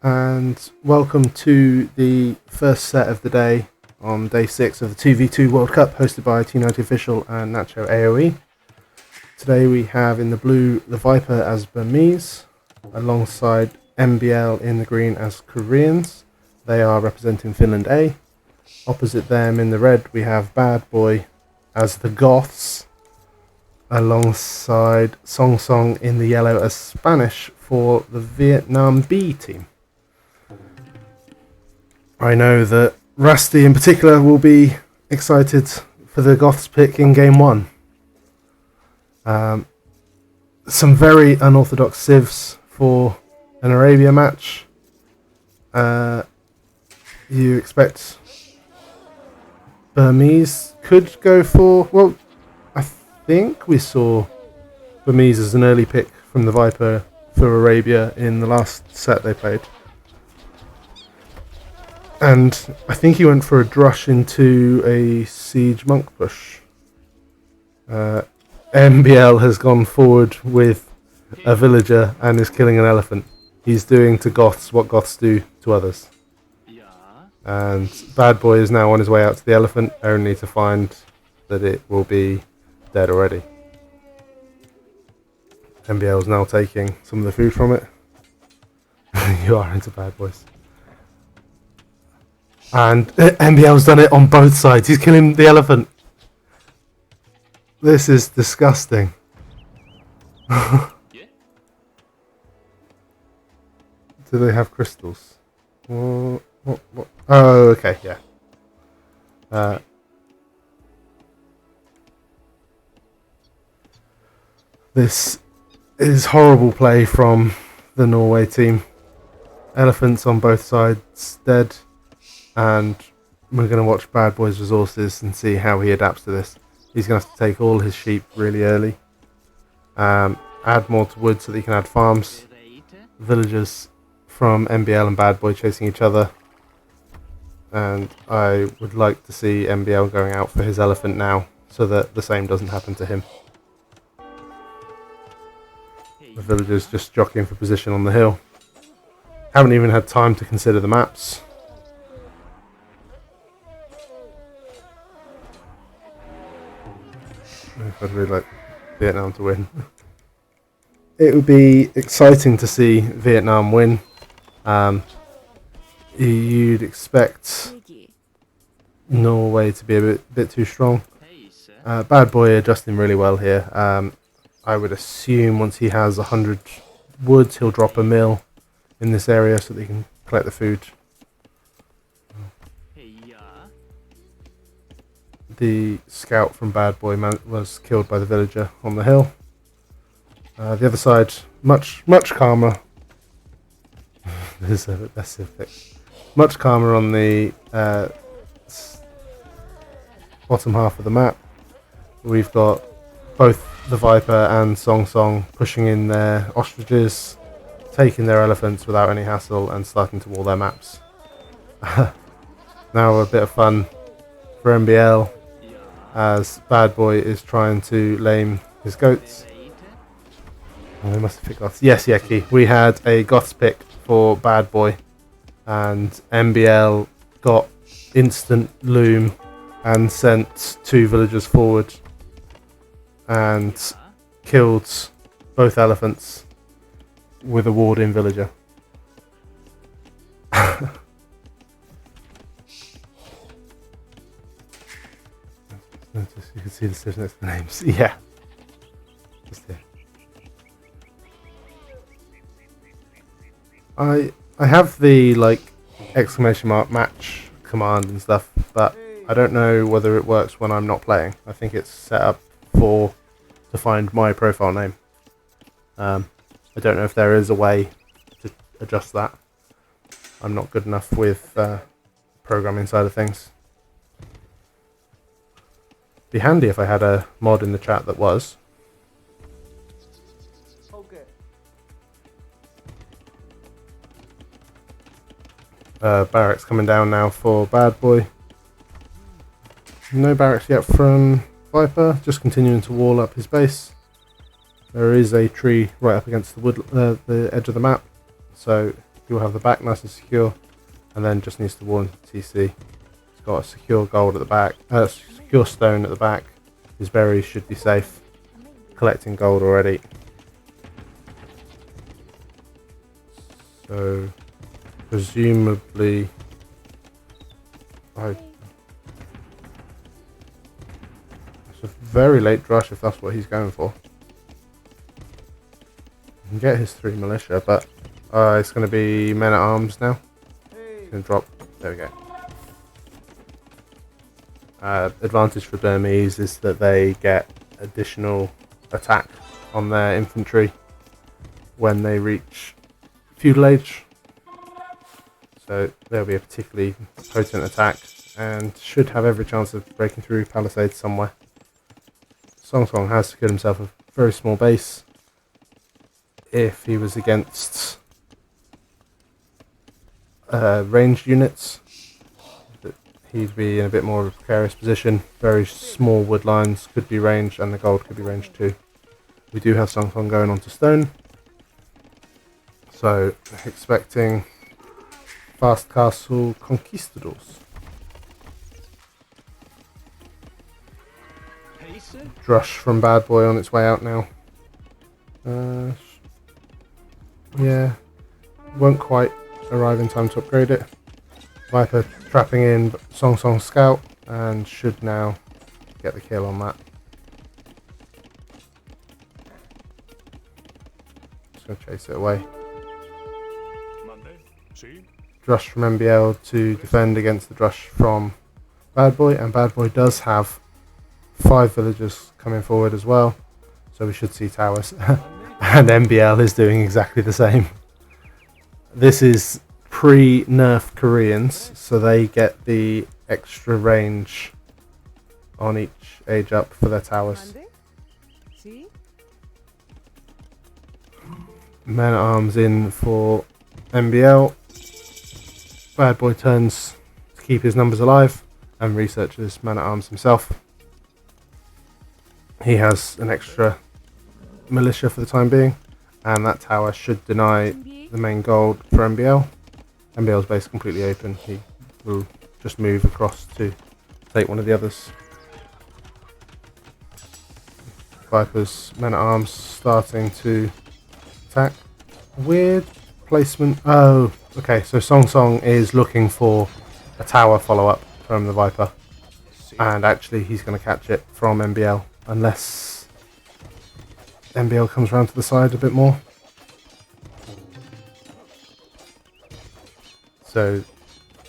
And welcome to the first set of the day on day 6 of the 2v2 World Cup hosted by T90 Official and Nacho AOE. Today we have in the blue the Viper as Burmese, alongside MBL in the green as Koreans. They are representing Finland A. Opposite them in the red we have Bad Boy as the Goths, alongside Song Song in the yellow as Spanish for the Vietnam B team. I know that Rusty in particular will be excited for the Goths pick in game 1. Some very unorthodox civs for an Arabia match. You expect Burmese could go for, well, I think we saw Burmese as an early pick from the Viper for Arabia in the last set they played. And I think he went for a drush into a siege monk push. MBL has gone forward with a villager and is killing an elephant. He's doing to Goths what Goths do to others. And Bad Boy is now on his way out to the elephant, only to find that it will be dead already. MBL is now taking some of the food from it. You are into Bad Boys. And MBL's done it on both sides. He's killing the elephant. This is disgusting. Do they have crystals? What? Oh, okay, yeah. This is horrible play from the Norway team. Elephants on both sides dead. And we're going to watch Bad Boy's resources and see how he adapts to this. He's going to have to take all his sheep really early. Add more to wood so that he can add farms. Villagers from MBL and Bad Boy chasing each other. And I would like to see MBL going out for his elephant now, so that the same doesn't happen to him. The villagers just jockeying for position on the hill. Haven't even had time to consider the maps. I'd really like Vietnam to win. It would be exciting to see Vietnam win. You'd expect Norway to be a bit too strong. Bad Boy adjusting really well here. I would assume once he has 100 woods, he'll drop a mill in this area so that he can collect the food. The scout from Bad Boy was killed by the villager on the hill. The other side, much calmer. There's a massive pick. Much calmer on the bottom half of the map. We've got both the Viper and Song Song pushing in their ostriches, taking their elephants without any hassle, and starting to wall their maps. Now a bit of fun for MBL, as Bad Boy is trying to lame his goats. Oh, they must have picked Goths. Yes, Yeki. We had a Goths pick for Bad Boy, and MBL got instant loom and sent 2 villagers forward and killed both elephants with a ward-in villager. You can see the stitch next to the names. Yeah. Just here. I have the exclamation mark match command and stuff, but I don't know whether it works when I'm not playing. I think it's set up to find my profile name. I don't know if there is a way to adjust that. I'm not good enough with programming side of things. Be handy if I had a mod in the chat that was. Okay. Barracks coming down now for Bad Boy. No barracks yet from Viper, just continuing to wall up his base. There is a tree right up against the edge of the map, so he'll have the back nice and secure, and then just needs to warn TC. He's got a secure gold at the back, secure stone at the back. His berries should be safe. Collecting gold already. So presumably, it's a very late drush if that's what he's going for. He can get his 3 militia, but it's going to be men at arms now. He's going to drop. There we go. Advantage for Burmese is that they get additional attack on their infantry when they reach feudal age. So there'll be a particularly potent attack and should have every chance of breaking through palisades somewhere. Song Song has secured himself a very small base. If he was against ranged units, he'd be in a bit more of a precarious position. Very small wood lines could be ranged, and the gold could be ranged too. We do have Song Song going on to stone, so expecting fast castle conquistadors. Drush from Bad Boy on its way out now. Yeah, won't quite arrive in time to upgrade it. Viper trapping in Song Song Scout and should now get the kill on that. Just going to chase it away. Drush from MBL to defend against the Drush from Bad Boy, and Bad Boy does have 5 villagers coming forward as well, so we should see towers. And MBL is doing exactly the same. This is pre-nerf Koreans, so they get the extra range on each age up for their towers. Men at arms in for MBL. Bad Boy turns to keep his numbers alive and researches man at arms himself. He has an extra militia for the time being, and that tower should deny the main gold for MBL. MBL's base completely open. He will just move across to take one of the others. Viper's men at arms starting to attack. Weird placement. Oh, okay. So Song Song is looking for a tower follow up from the Viper, and actually he's going to catch it from MBL unless MBL comes around to the side a bit more. So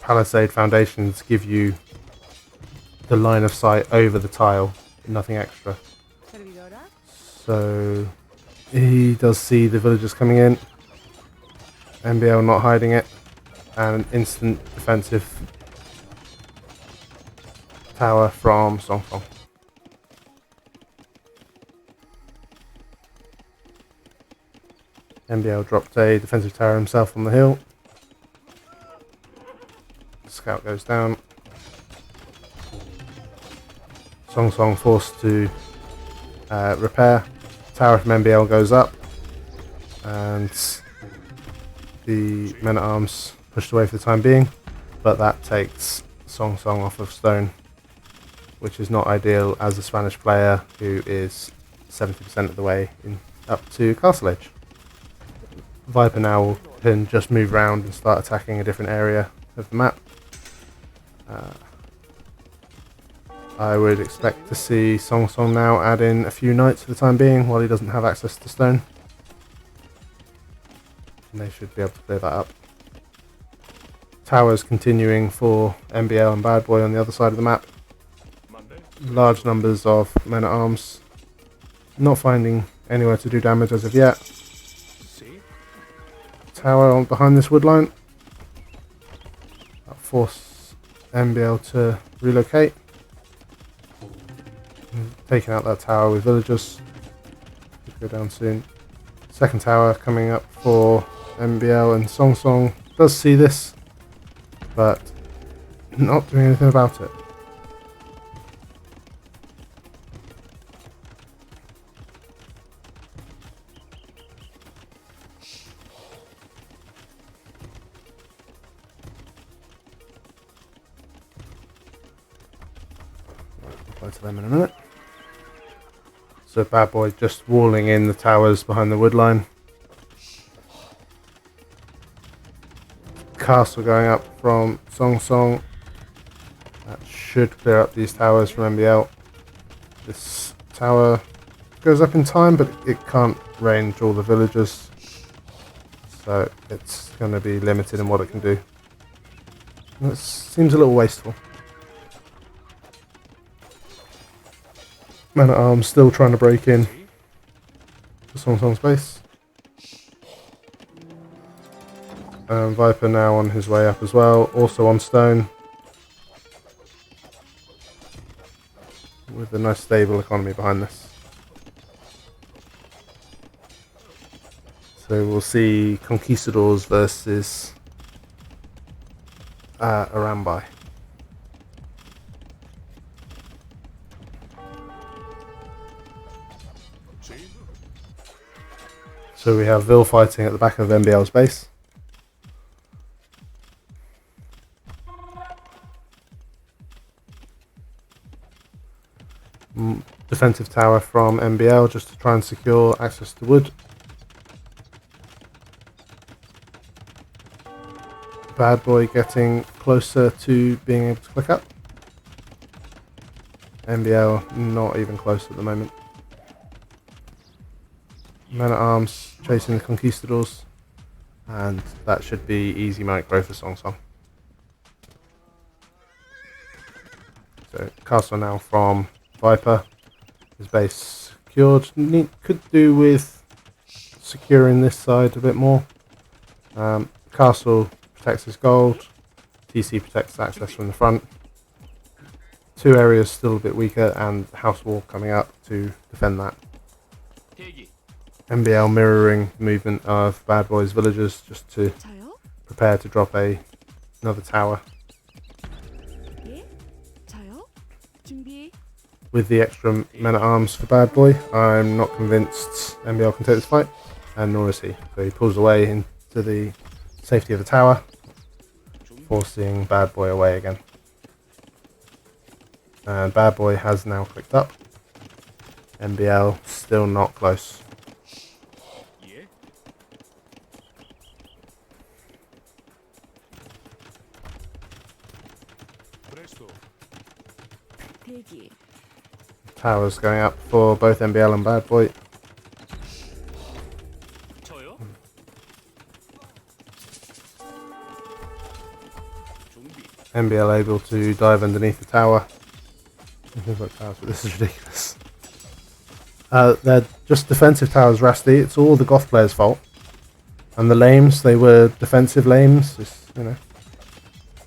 palisade foundations give you the line of sight over the tile, nothing extra. So he does see the villagers coming in. MBL not hiding it, and an instant defensive tower from Song Song. MBL dropped a defensive tower himself on the hill. Scout goes down. Song Song forced to repair. Tower from MBL goes up, and the men at arms pushed away for the time being, but that takes Song Song off of stone, which is not ideal as a Spanish player who is 70% of the way up to Castle Age. Viper now can just move around and start attacking a different area of the map. I would expect to see Song Song now add in a few knights for the time being while he doesn't have access to stone. And they should be able to clear that up. Towers continuing for MBL and Bad Boy on the other side of the map. Large numbers of men at arms. Not finding anywhere to do damage as of yet. Tower behind this wood line. That'll force MBL to relocate. Taking out that tower with villagers. Go down soon. Second tower coming up for MBL, and Song Song does see this, but not doing anything about it. Reply to them in a minute. So Bad Boy just walling in the towers behind the wood line. Castle going up from Song Song. That should clear up these towers from MBL. This tower goes up in time, but it can't range all the villagers. So it's going to be limited in what it can do. That seems a little wasteful. Man at Arms still trying to break in to Song Song's base. Viper now on his way up as well, also on stone. With a nice stable economy behind this. So we'll see Conquistadors versus Arambai. So we have Vil fighting at the back of MBL's base. Defensive tower from MBL just to try and secure access to wood. Bad Boy getting closer to being able to click up. MBL not even close at the moment. Men at Arms chasing the Conquistadors, and that should be easy micro for Song Song. So castle now from Viper. His base secured. Could do with securing this side a bit more. Castle protects his gold. TC protects access from the front. Two areas still a bit weaker, and house wall coming up to defend that. MBL mirroring the movement of Bad Boy's villagers just to prepare to drop another tower. With the extra men at arms for Bad Boy, I'm not convinced MBL can take this fight, and nor is he. So he pulls away into the safety of the tower, forcing Bad Boy away again. And Bad Boy has now clicked up. MBL still not close. Towers going up for both MBL and Bad Boy. MBL able to dive underneath the tower. This is ridiculous. They're just defensive towers, Rusty. It's all the Goth players' fault. And the lames, they were defensive lames. Just, you know,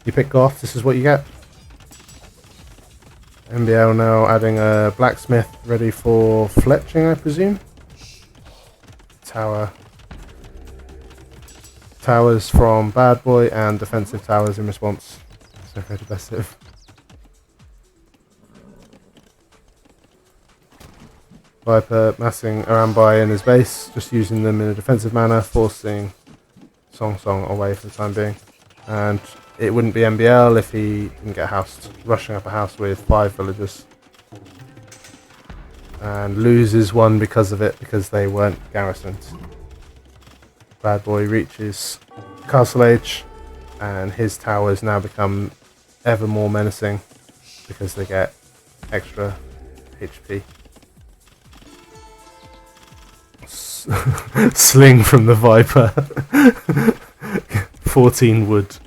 you pick Goth, this is what you get. MBL now adding a blacksmith ready for fletching, I presume. Towers from Bad Boy and defensive towers in response. So very defensive. Viper massing Arambai in his base, just using them in a defensive manner, forcing Song Song away for the time being. And it wouldn't be MBL if he didn't get housed, rushing up a house with 5 villagers. And loses one because of it, because they weren't garrisoned. Bad Boy reaches Castle Age, and his towers now become ever more menacing because they get extra HP. Sling from the Viper. 14 wood.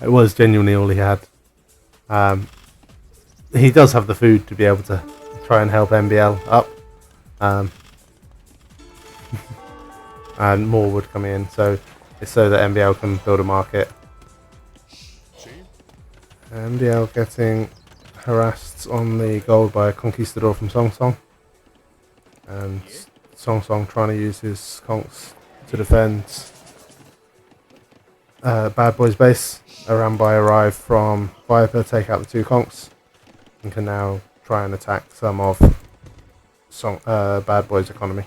It was genuinely all he had. He does have the food to be able to try and help MBL up. And more wood coming in, so it's so that MBL can build a market. MBL getting harassed on the gold by a Conquistador from Song Song. And Song Song trying to use his conks to defend Bad Boy's base. Arambai arrive from Viper, take out the 2 conks, and can now try and attack some of Bad Boy's economy.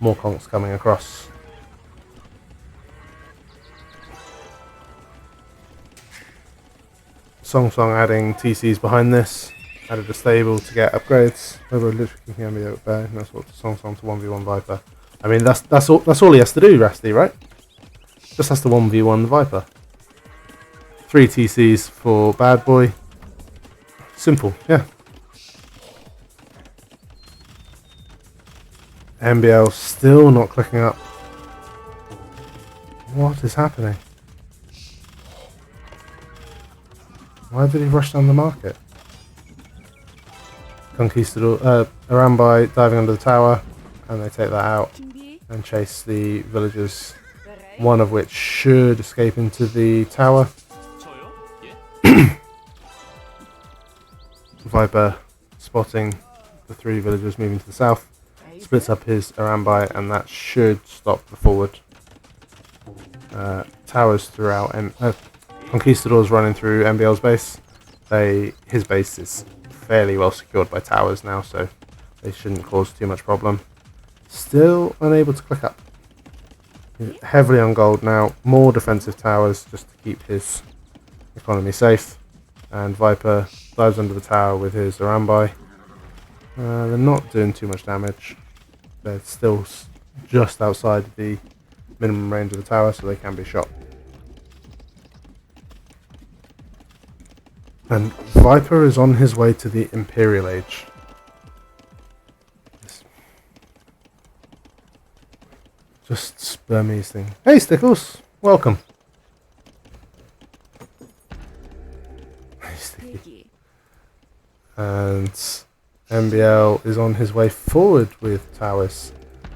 More conks coming across. Song Song adding TCs behind this. Added a stable to get upgrades. Over literally kicking MBL there. And that's what Song Song to 1v1 Viper. I mean that's all he has to do, Rusty, right? Just has to 1v1 the Viper. 3 TCs for Bad Boy. Simple, yeah. MBL still not clicking up. What is happening? Why did he rush down the market? Conquistador, Arambai diving under the tower, and they take that out and chase the villagers, one of which should escape into the tower. Viper spotting the 3 villagers moving to the south, splits up his Arambai, and that should stop the forward. Towers throughout, Conquistadors running through MBL's base. His base is fairly well secured by towers now, so they shouldn't cause too much problem. Still unable to click up. He's heavily on gold now. More defensive towers just to keep his economy safe. And Viper dives under the tower with his Arambai. They're not doing too much damage. They're still just outside the minimum range of the tower, so they can be shot. And Viper is on his way to the Imperial Age. Just Burmese thing. Hey Stickles! Welcome! Hey Sticky. And MBL is on his way forward with towers,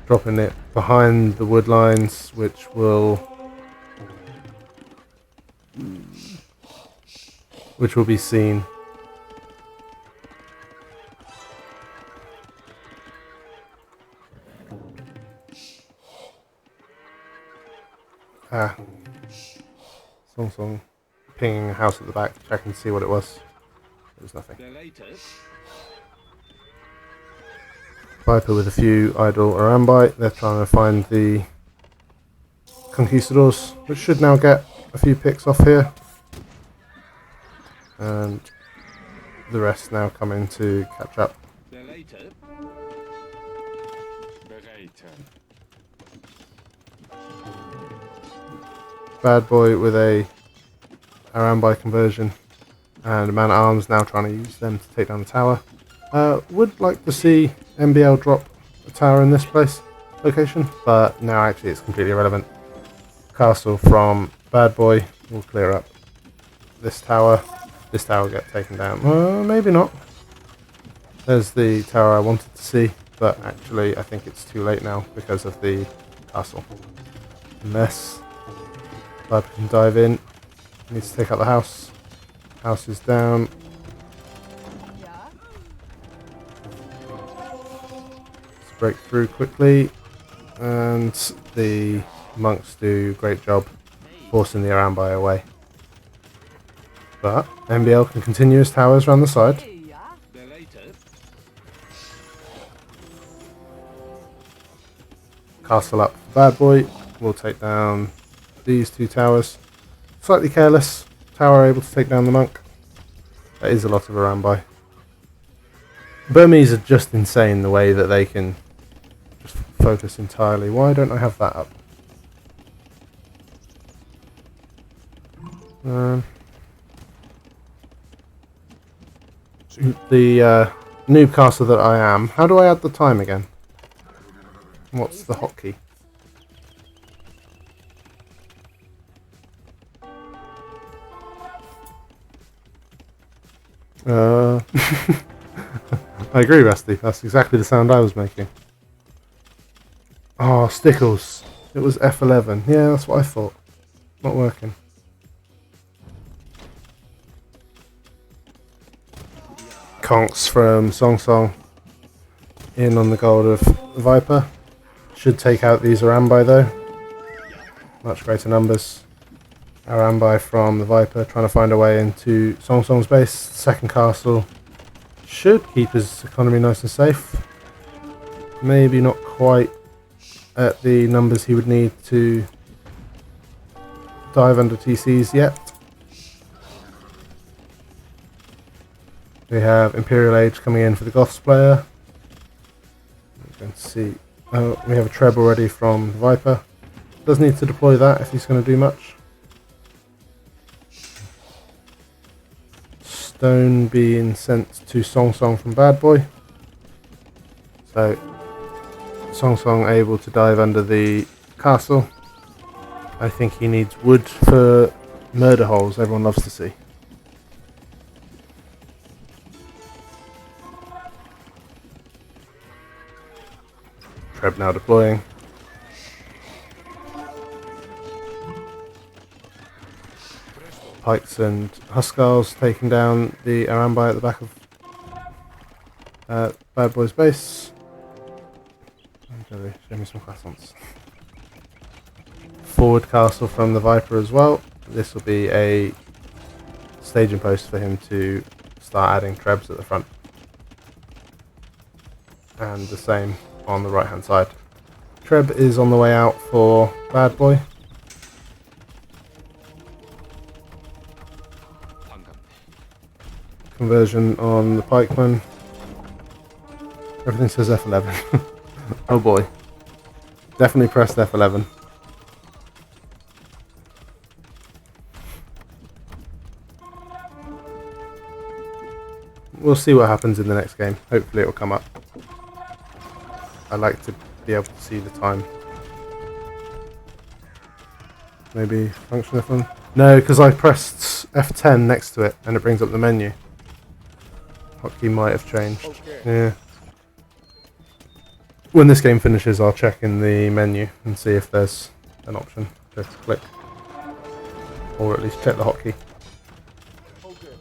dropping it behind the wood lines, which will be seen. Song pinging a house at the back, checking to see what it was. It was nothing. Viper with a few idle Arambai. They're trying to find the Conquistadors, which should now get a few picks off here. And the rest now coming to catch up. Bad Boy with a Arambai conversion, and Man at Arms now trying to use them to take down the tower. Would like to see MBL drop a tower in this location, but now actually it's completely irrelevant. Castle from Bad Boy will clear up this tower. This tower will get taken down. Maybe not. There's the tower I wanted to see, but actually I think it's too late now because of the castle. Unless Viper can dive in. Needs to take out the house. House is down. Let's break through quickly. And the monks do a great job forcing the Arambai away. But MBL can continue his towers around the side. Castle up for Bad Boy. We'll take down these 2 towers. Slightly careless. Tower able to take down the monk. That is a lot of Arambai. Burmese are just insane the way that they can just focus entirely. Why don't I have that up? The noob caster that I am. How do I add the time again? What's the hotkey? I agree, Rusty. That's exactly the sound I was making. Oh, Stickles. It was F11. Yeah, that's what I thought. Not working. Conks from Song Song in on the gold of Viper. Should take out these Arambai though. Much greater numbers. Arambai from the Viper trying to find a way into Song Song's base. Second castle should keep his economy nice and safe. Maybe not quite at the numbers he would need to dive under TCs yet. We have Imperial Age coming in for the Goths player. You can see, we have a Treb already from Viper. Does need to deploy that if he's going to do much. Stone being sent to Song Song from Bad Boy. So Song Song able to dive under the castle. I think he needs wood for murder holes, everyone loves to see. Treb now deploying. Pikes and Huskars taking down the Arambai at the back of Bad Boy's base. Show me some croissants. Forward castle from the Viper as well. This will be a staging post for him to start adding Trebs at the front. And the same on the right hand side. Treb is on the way out for Bad Boy. Conversion on the pikeman. Everything says F11. Oh boy. Definitely pressed F11. We'll see what happens in the next game. Hopefully it will come up. I like to be able to see the time. Maybe function F1? No, because I pressed F10 next to it and it brings up the menu. Hotkey might have changed. Okay. Yeah. When this game finishes, I'll check in the menu and see if there's an option to click. Or at least check the hotkey. Okay.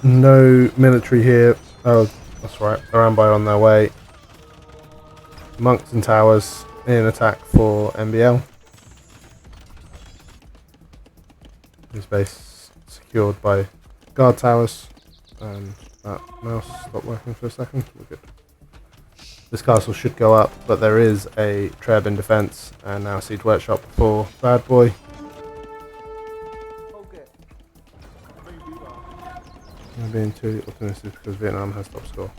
No military here. Oh, that's right. Arambai on their way. Monks and towers in attack for MBL. His base secured by guard towers. And that mouse stopped working for a second. We're good. This castle should go up, but there is a Treb in defense and now siege workshop for Bad Boy. I'm being too optimistic because Vietnam has top score.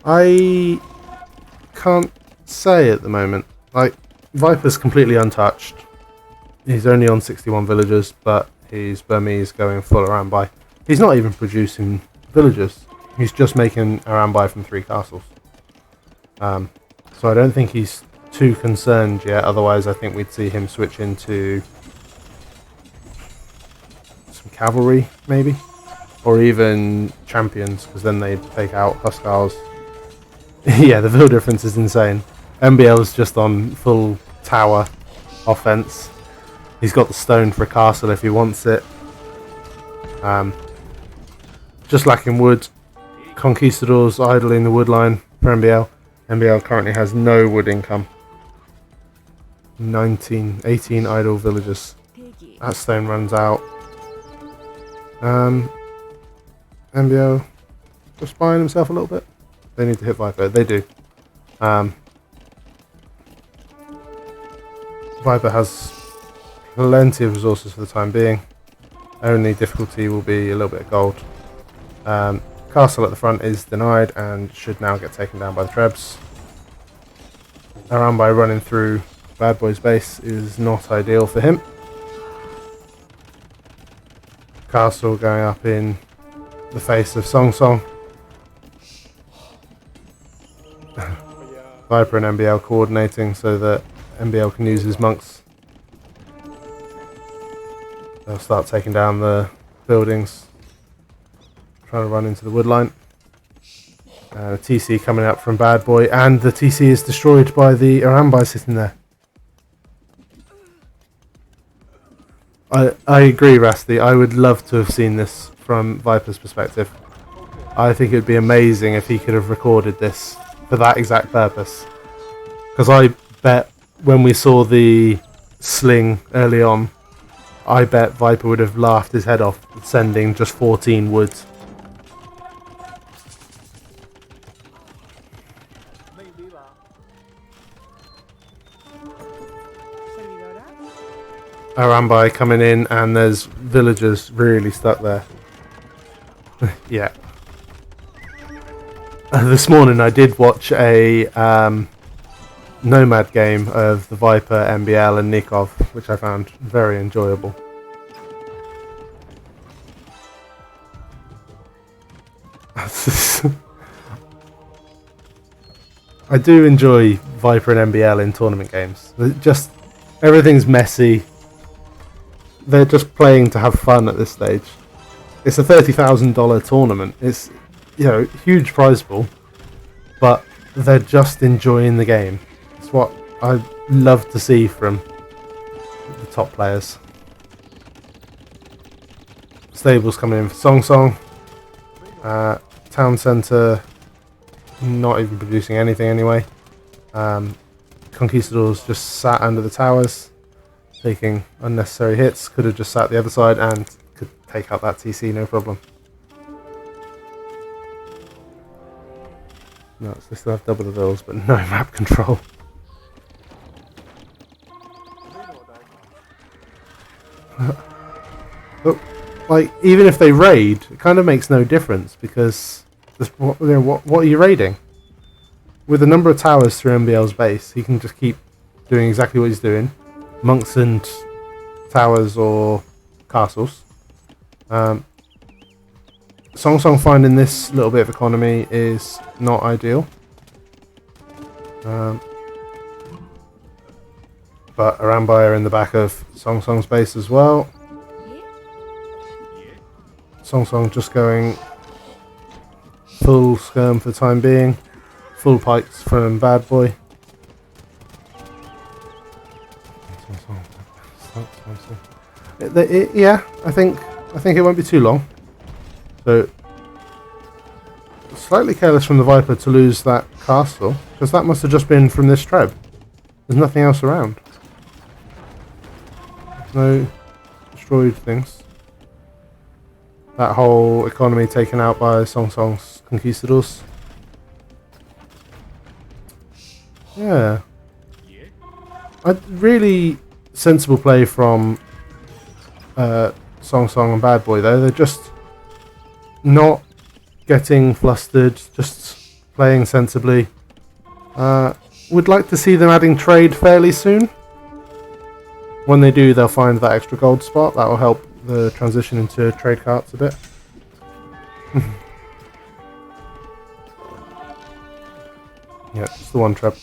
I can't say at the moment. Like, Viper's completely untouched. He's only on 61 villagers, but he's Burmese going full Arambai. He's not even producing villagers. He's just making Arambai from 3 castles. So I don't think he's too concerned yet. Otherwise, I think we'd see him switch into some cavalry, maybe, or even champions, because then they'd take out Huskars. Yeah, the vill difference is insane. MBL's just on full tower offense. He's got the stone for a castle if he wants it. Just lacking wood. Conquistadors idling the wood line for MBL. MBL currently has no wood income. 18 idle villagers. That stone runs out. MBL just buying himself a little bit. They need to hit Viper. They do. Viper has plenty of resources for the time being. Only difficulty will be a little bit of gold. Castle at the front is denied and should now get taken down by the Trebs. Arambai running through Bad Boy's base is not ideal for him. Castle going up in the face of Song Song. Viper and MBL coordinating so that MBL can use his monks. They'll start taking down the buildings, trying to run into the wood line. A TC coming up from Bad Boy, and the TC is destroyed by the Arambai sitting there. I agree, Rusty. I would love to have seen this from Viper's perspective. I think it would be amazing if he could have recorded this for that exact purpose. Because I bet when we saw the sling early on, I bet Viper would have laughed his head off sending just 14 woods. Arambai coming in, and there's villagers really stuck there. Yeah. This morning I did watch a Nomad game of the Viper, MBL and Nikov, which I found very enjoyable. I do enjoy Viper and MBL in tournament games. Just everything's messy. They're just playing to have fun at this stage. It's a $30,000 tournament. It's, you know, huge prize pool, but they're just enjoying the game. It's what I love to see from the top players. Stables coming in for Song Song. Town centre not even producing anything anyway. Conquistadors just sat under the towers, taking unnecessary hits. Could have just sat the other side and could take out that TC, no problem. No, they still have double the vills, but no map control. But, like, even if they raid, it kind of makes no difference because what are you raiding? With the number of towers through MBL's base, he can just keep doing exactly what he's doing. Monks and towers or castles. Song Song finding this little bit of economy is not ideal. But Arambai are in the back of Song Song's base as well. Song Song just going full skirm for the time being. Full pikes from Bad Boy. Yeah, I think it won't be too long. So slightly careless from the Viper to lose that castle, because that must have just been from this treb. There's nothing else around. No destroyed things. That whole economy taken out by Song Song's Conquistadors. Yeah. A really sensible play from Song Song and Bad Boy though. They're just not getting flustered, just playing sensibly. Would like to see them adding trade fairly soon. When they do, they'll find that extra gold spot. That will help the transition into trade carts a bit. Yeah, just the one trap.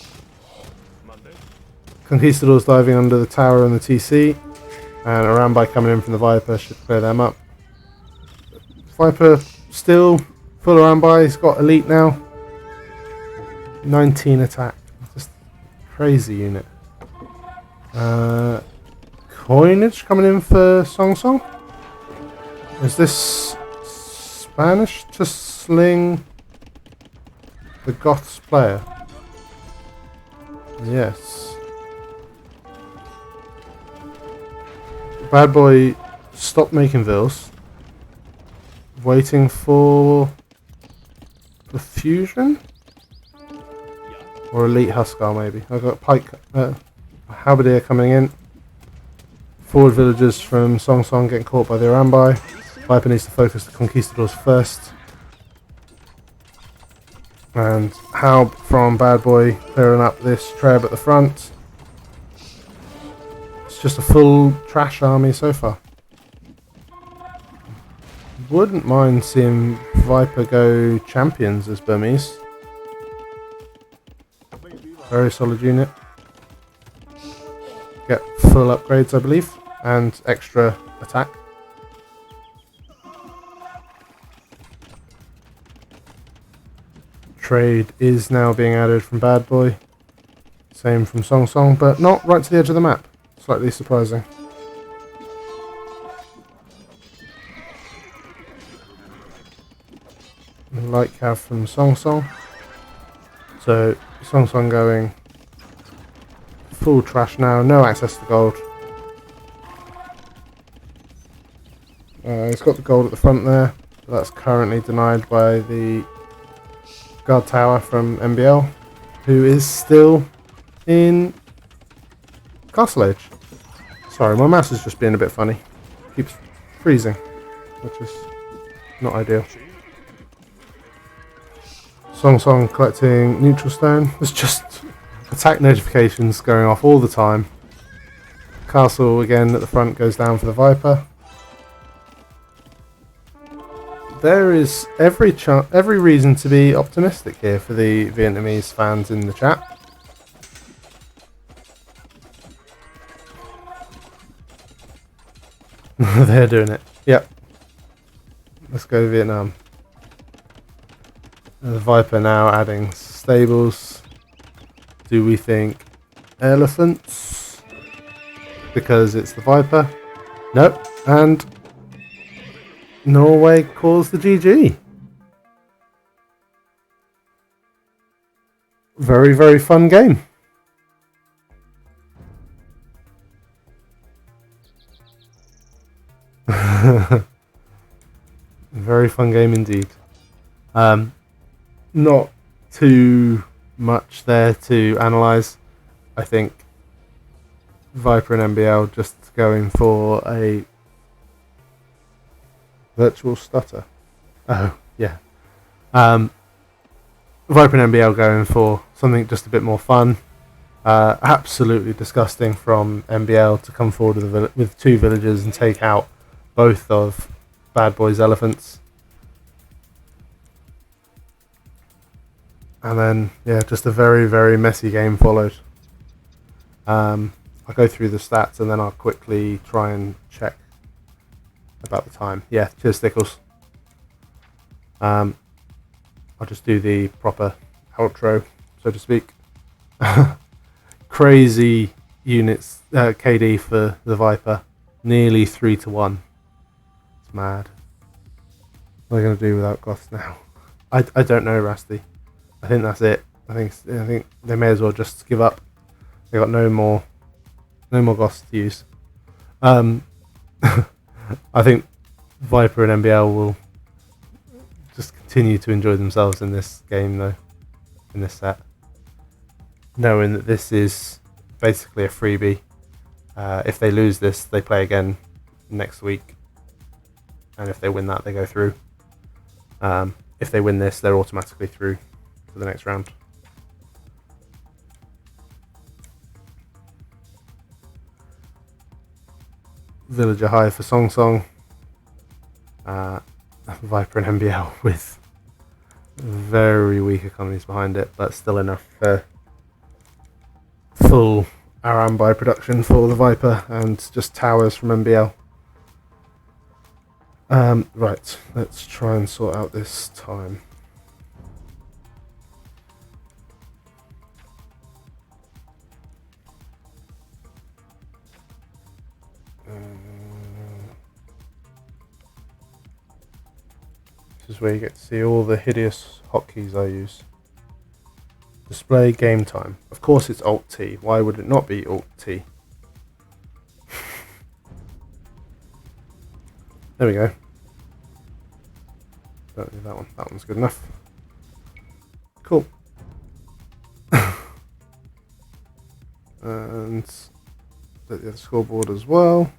Conquistadors diving under the tower and the TC, and Arambai coming in from the Viper should clear them up. Viper still full Arambai. He's got elite now. 19 attack, just crazy unit. Coinage coming in for Song Song. Is this Spanish to sling the Goths player? Yes. Bad Boy stopped making vills. Waiting for the fusion? Or elite Huskar maybe. I've got Pike Halberdier coming in. Forward villagers from Song Song getting caught by the Arambai. Viper needs to focus the Conquistadors first. And Halb from Bad Boy clearing up this treb at the front. It's just a full trash army so far. Wouldn't mind seeing Viper go champions as Burmese. Very solid unit. Get full upgrades, I believe, and extra attack. Trade is now being added from Bad Boy. Same from Song Song, but not right to the edge of the map. Slightly surprising. Light cav from Song Song. So Song Song going full trash now, no access to gold. He's got the gold at the front there, but that's currently denied by the guard tower from MBL, who is still in Castle Age. Sorry, my mouse is just being a bit funny. Keeps freezing, which is not ideal. Song collecting neutral stone. There's just attack notifications going off all the time. Castle again at the front goes down for the Viper. There is every reason to be optimistic here for the Vietnamese fans in the chat. They're doing it. Yep. Let's go Vietnam. The Viper now adding stables. Do we think elephants? Because it's the Viper. Nope. And Norway calls the GG. Very, very fun game. Very fun game indeed. Not too much there to analyse. I think Viper and MBL just going for a virtual stutter. Oh, yeah. Viper and MBL going for something just a bit more fun. Absolutely disgusting from MBL to come forward with two villagers and take out both of Bad Boy's elephants. And then, yeah, just a very, very messy game followed. I'll go through the stats and then I'll quickly try and check about the time. Yeah, cheers, Stickles. I'll just do the proper outro, so to speak. Crazy units, KD for the Viper. Nearly 3-1. It's mad. What are they going to do without Goths now? I don't know, Rusty. I think that's it. I think they may as well just give up. They got no more Goths to use. I think Viper and MBL will just continue to enjoy themselves in this game, though, in this set, knowing that this is basically a freebie. If they lose this, they play again next week, and if they win that, they go through. If they win this, they're automatically through to the next round. Villager high for Song. Viper and MBL with very weak economies behind it, but still enough for full Aram by production for the Viper and just towers from MBL. Right, let's try and sort out this time. This is where you get to see all the hideous hotkeys I use. Display game time. Of course it's Alt-T. Why would it not be Alt-T? There we go. Don't need that one. That one's good enough. Cool. And the scoreboard as well.